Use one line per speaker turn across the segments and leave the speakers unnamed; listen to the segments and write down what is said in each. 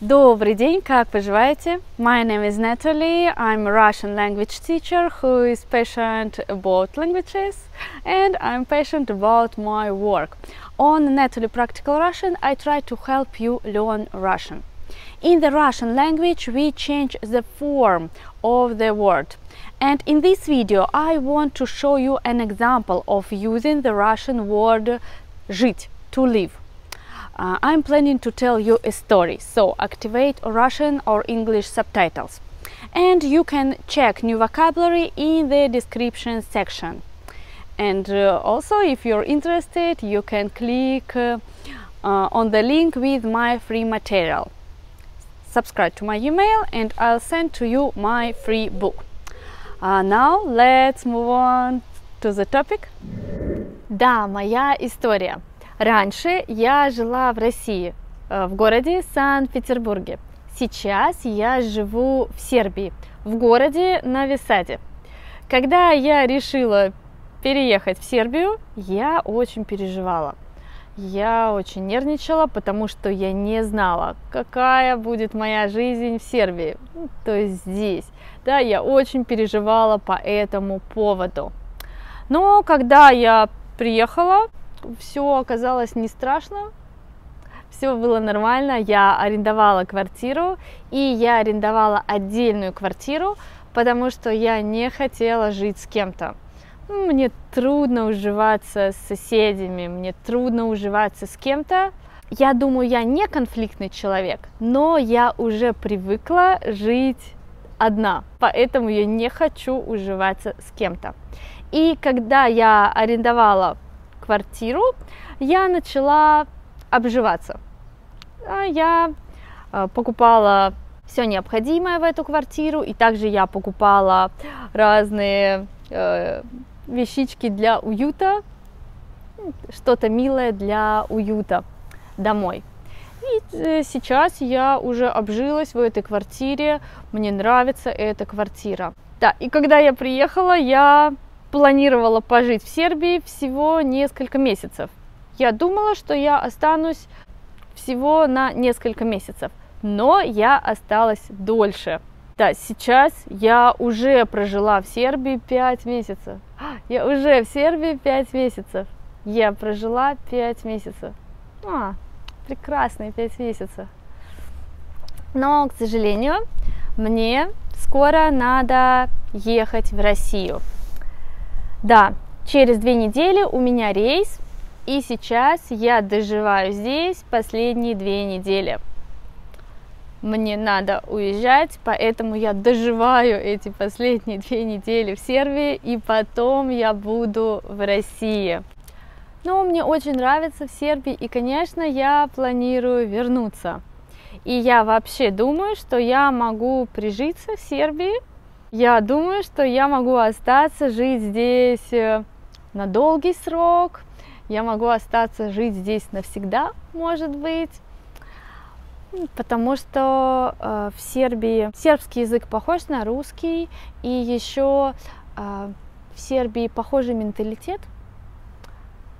Добрый день, как поживаете? My name is Natalie. I'm a Russian language teacher who is passionate about languages, and I'm passionate about my work. On Natalie Practical Russian, I try to help you learn Russian. In the Russian language, we change the form of the word. And in this video, I want to show you an example of using the Russian word жить, to live. I'm planning to tell you a story, so activate Russian or English subtitles. And you can check new vocabulary in the description section. And also, if you're interested, you can click on the link with my free material. Subscribe to my email and I'll send to you my free book. Now let's move on to the topic. Да, моя история. Раньше я жила в России, в городе Санкт-Петербурге. Сейчас я живу в Сербии, в городе Нови Саде. Когда я решила переехать в Сербию, я очень переживала. Я очень нервничала, потому что я не знала, какая будет моя жизнь в Сербии, то есть здесь. Да, я очень переживала по этому поводу. Но когда я приехала, все оказалось не страшно, все было нормально. Я арендовала квартиру, и я арендовала отдельную квартиру, потому что я не хотела жить с кем-то. Мне трудно уживаться с соседями, мне трудно уживаться с кем-то. Я думаю, я не конфликтный человек, но я уже привыкла жить одна, поэтому я не хочу уживаться с кем-то. И когда я арендовала квартиру, я начала обживаться. Я покупала все необходимое в эту квартиру, и также я покупала разные вещички для уюта, что-то милое для уюта домой. И сейчас я уже обжилась в этой квартире, мне нравится эта квартира. Да, и когда я приехала, я планировала пожить в Сербии всего несколько месяцев. Я думала, что я останусь всего на несколько месяцев, но я осталась дольше. Да, сейчас я уже прожила в Сербии 5 месяцев. Я уже в Сербии 5 месяцев. Я прожила 5 месяцев. Прекрасные 5 месяцев. Но, к сожалению, мне скоро надо ехать в Россию. Да, через 2 недели у меня рейс, и сейчас я доживаю здесь последние 2 недели. Мне надо уезжать, поэтому я доживаю эти последние 2 недели в Сербии, и потом я буду в России. Но мне очень нравится в Сербии, и, конечно, я планирую вернуться. И я вообще думаю, что я могу прижиться в Сербии. Я думаю, что я могу остаться жить здесь на долгий срок. Я могу остаться жить здесь навсегда, может быть. Потому что в Сербии сербский язык похож на русский, и еще в Сербии похожий менталитет.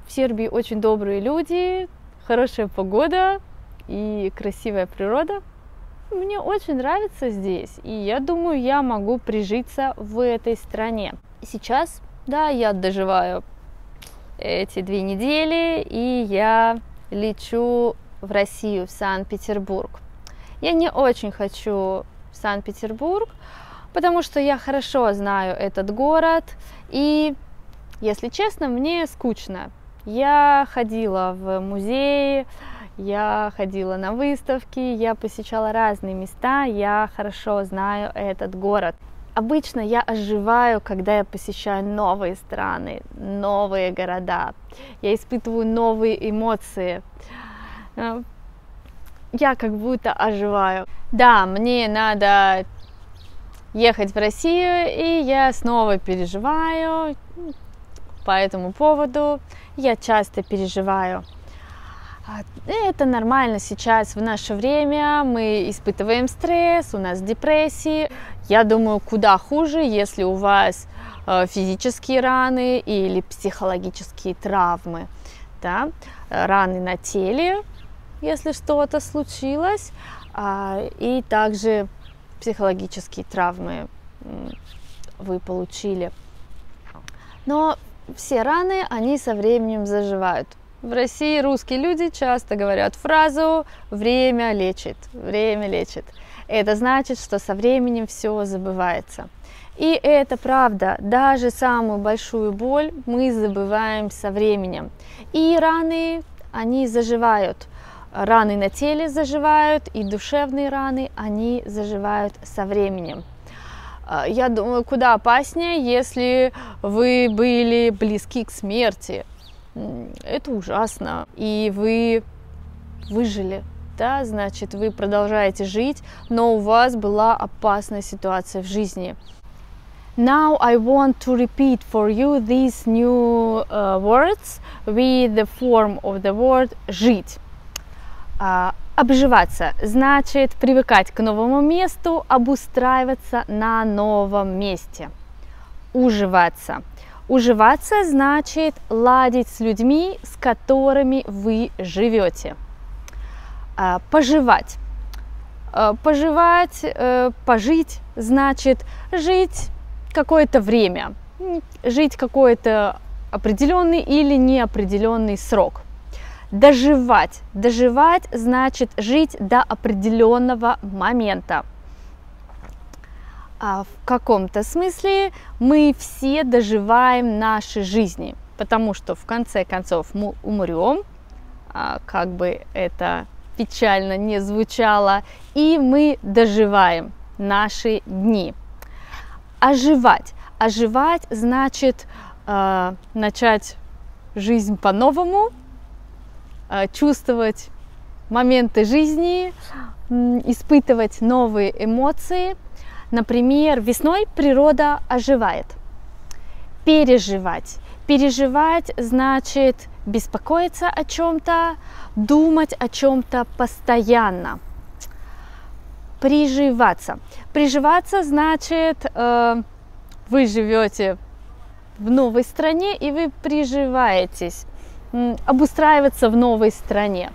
В Сербии очень добрые люди, хорошая погода и красивая природа. Мне очень нравится здесь, и я думаю, я могу прижиться в этой стране. Сейчас, да, я доживаю эти 2 недели, и я лечу в Россию, в Санкт-Петербург. Я не очень хочу в Санкт-Петербург, потому что я хорошо знаю этот город, и, если честно, мне скучно. Я ходила в музеи, я ходила на выставки, я посещала разные места, я хорошо знаю этот город. Обычно я оживаю, когда я посещаю новые страны, новые города. Я испытываю новые эмоции. Я как будто оживаю. Да, мне надо ехать в Россию, и я снова переживаю по этому поводу. Я часто переживаю. Это нормально сейчас, в наше время, мы испытываем стресс, у нас депрессии. Я думаю, куда хуже, если у вас физические раны или психологические травмы, да? Раны на теле, если что-то случилось, и также психологические травмы вы получили. Но все раны, они со временем заживают. В России русские люди часто говорят фразу «время лечит», «время лечит». Это значит, что со временем все забывается. И это правда, даже самую большую боль мы забываем со временем. И раны, они заживают. Раны на теле заживают, и душевные раны, они заживают со временем. Я думаю, куда опаснее, если вы были близки к смерти. Это ужасно. И вы выжили, да, значит, вы продолжаете жить, но у вас была опасная ситуация в жизни. Now I want to repeat for you these new words with the form of the word «жить». Обживаться значит привыкать к новому месту, обустраиваться на новом месте. Уживаться. Уживаться значит ладить с людьми, с которыми вы живете. Поживать. Поживать, пожить значит жить какое-то время, жить какой-то определенный или неопределенный срок. Доживать. Доживать значит жить до определенного момента. В каком-то смысле мы все доживаем наши жизни, потому что в конце концов мы умрем, как бы это печально не звучало, и мы доживаем наши дни. Оживать. Оживать значит начать жизнь по-новому, чувствовать моменты жизни, испытывать новые эмоции. Например, весной природа оживает. Переживать. Переживать значит беспокоиться о чем-то, думать о чем-то постоянно. Приживаться. Приживаться значит, вы живете в новой стране и вы приживаетесь. Обустраиваться в новой стране,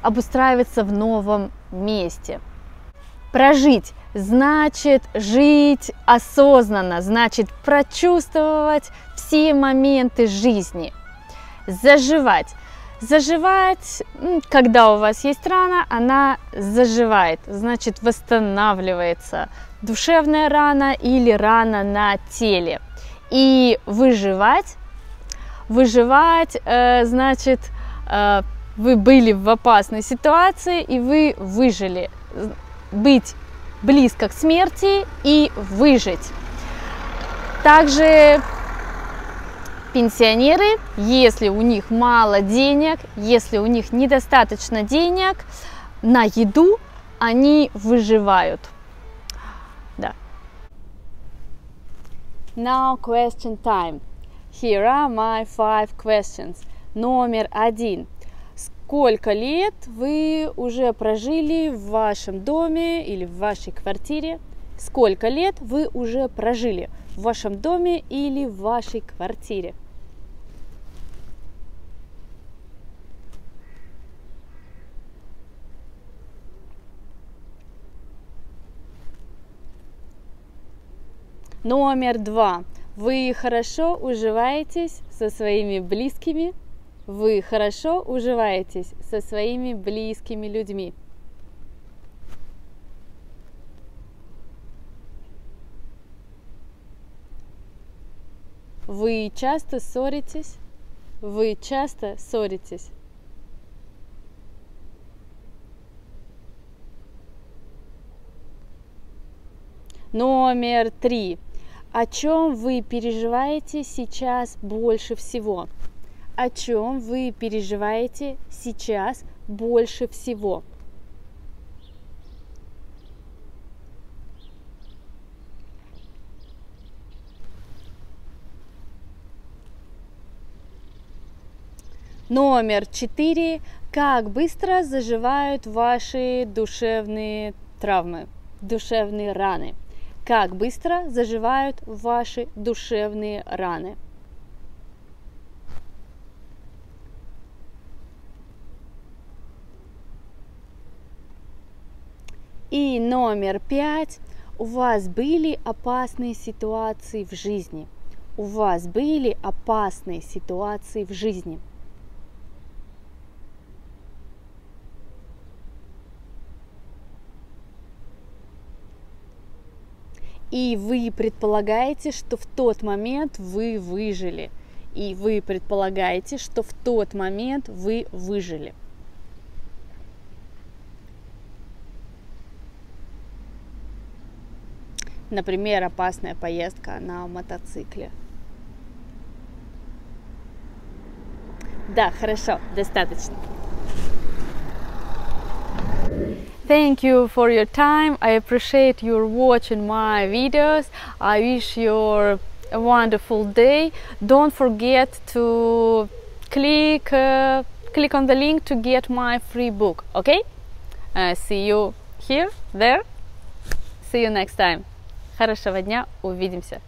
обустраиваться в новом месте. Прожить значит жить осознанно, значит прочувствовать все моменты жизни. Заживать. Заживать, когда у вас есть рана, она заживает, значит восстанавливается. Душевная рана или рана на теле. И выживать. Выживать значит, вы были в опасной ситуации и вы выжили. Быть близко к смерти и выжить. Также пенсионеры, если у них мало денег, если у них недостаточно денег на еду, они выживают. Да. Now question time. Here are my 5 questions. Номер 1. Сколько лет вы уже прожили в вашем доме или в вашей квартире? Сколько лет вы уже прожили в вашем доме или в вашей квартире? Номер 2. Вы хорошо уживаетесь со своими близкими? Вы хорошо уживаетесь со своими близкими людьми? Вы часто ссоритесь? Вы часто ссоритесь? Номер 3. О чем вы переживаете сейчас больше всего? О чем вы переживаете сейчас больше всего? Номер 4. Как быстро заживают ваши душевные травмы, душевные раны? Как быстро заживают ваши душевные раны? И номер 5. У вас были опасные ситуации в жизни. У вас были опасные ситуации в жизни. И вы предполагаете, что в тот момент вы выжили. И вы предполагаете, что в тот момент вы выжили. Например, опасная поездка на мотоцикле. Да, хорошо, достаточно. Thank you for your time. I appreciate you watching my videos. I wish you a wonderful day. Don't forget to click on the link to get my free book. Okay? See you here, there. See you next time. Хорошего дня. Увидимся.